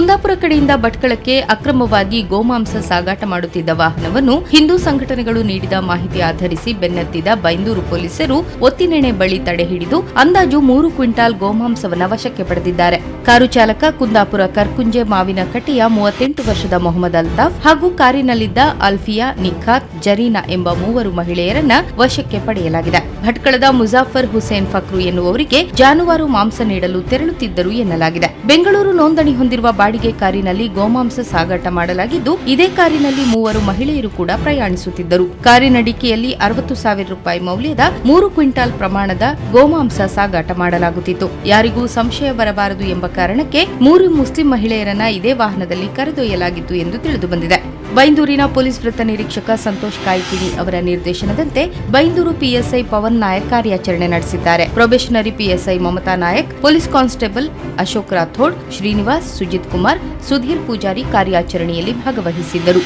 ಕುಂದಾಪುರ ಕಡೆಯಿಂದ ಭಟ್ಕಳಕ್ಕೆ ಅಕ್ರಮವಾಗಿ ಗೋಮಾಂಸ ಸಾಗಾಟ ಮಾಡುತ್ತಿದ್ದ ವಾಹನವನ್ನು ಹಿಂದೂ ಸಂಘಟನೆಗಳು ನೀಡಿದ ಮಾಹಿತಿ ಆಧರಿಸಿ ಬೆನ್ನತ್ತಿದ ಬೈಂದೂರು ಪೊಲೀಸರು ಒತ್ತಿನೆಣೆ ಬಳಿ ತಡೆ ಹಿಡಿದು ಅಂದಾಜು 3 ಕ್ವಿಂಟಾಲ್ ಗೋಮಾಂಸವನ್ನು ವಶಕ್ಕೆ ಪಡೆದಿದ್ದಾರೆ. ಕಾರು ಚಾಲಕ ಕುಂದಾಪುರ ಕರ್ಕುಂಜೆ ಮಾವಿನಕಟ್ಟೆಯ 38 ವರ್ಷದ ಮೊಹಮ್ಮದ್ ಅಲ್ತಾಫ್ ಹಾಗೂ ಕಾರಿನಲ್ಲಿದ್ದ ಅಲ್ಫಿಯಾ, ನಿಖಾತ್, ಜರೀನಾ ಎಂಬ 3 ಮಹಿಳೆಯರನ್ನ ವಶಕ್ಕೆ ಪಡೆಯಲಾಗಿದೆ. ಭಟ್ಕಳದ ಮುಜಾಫರ್ ಹುಸೇನ್ ಫಕ್ರು ಎನ್ನುವವರಿಗೆ ಜಾನುವಾರು ಮಾಂಸ ನೀಡಲು ತೆರಳುತ್ತಿದ್ದರು ಎನ್ನಲಾಗಿದೆ. ಬೆಂಗಳೂರು ನೋಂದಣಿ ಹೊಂದಿರುವ ಬಾಡಿಗೆ ಕಾರಿನಲ್ಲಿ ಗೋಮಾಂಸ ಸಾಗಾಟ ಮಾಡಲಾಗಿದ್ದು, ಇದೇ ಕಾರಿನಲ್ಲಿ 3 ಮಹಿಳೆಯರು ಕೂಡ ಪ್ರಯಾಣಿಸುತ್ತಿದ್ದರು. ಕಾರಿನ ಡಿಕ್ಕಿಯಲ್ಲಿ 60,000 ರೂಪಾಯಿ ಮೌಲ್ಯದ 3 ಕ್ವಿಂಟಾಲ್ ಪ್ರಮಾಣದ ಗೋಮಾಂಸ ಸಾಗಾಟ ಮಾಡಲಾಗುತ್ತಿತ್ತು. ಯಾರಿಗೂ ಸಂಶಯ ಬರಬಾರದು ಎಂಬ ಕಾರಣಕ್ಕೆ 3 ಮುಸ್ಲಿಂ ಮಹಿಳೆಯರನ್ನ ಇದೇ ವಾಹನದಲ್ಲಿ ಕರೆದೊಯ್ಯಲಾಗಿತ್ತು ಎಂದು ತಿಳಿದುಬಂದಿದೆ. ಬೈಂದೂರಿನ ಪೊಲೀಸ್ ವೃತ್ತ ನಿರೀಕ್ಷಕ ಸಂತೋಷ್ ಕಾಯ್ಕಿಣಿ ಅವರ ನಿರ್ದೇಶನದಂತೆ ಬೈಂದೂರು ಪಿಎಸ್ಐ ಪವನ್ ನಾಯಕ್ ಕಾರ್ಯಾಚರಣೆ ನಡೆಸಿದ್ದಾರೆ. Probationary PSI Mamata Nayak, police constable Ashok Rathod, Srinivas, Sujit Kumar, Sudhir Poojari ಕಾರ್ಯಾಚರಣೆಯಲ್ಲಿ ಭಾಗವಹಿಸಿದ್ದರು.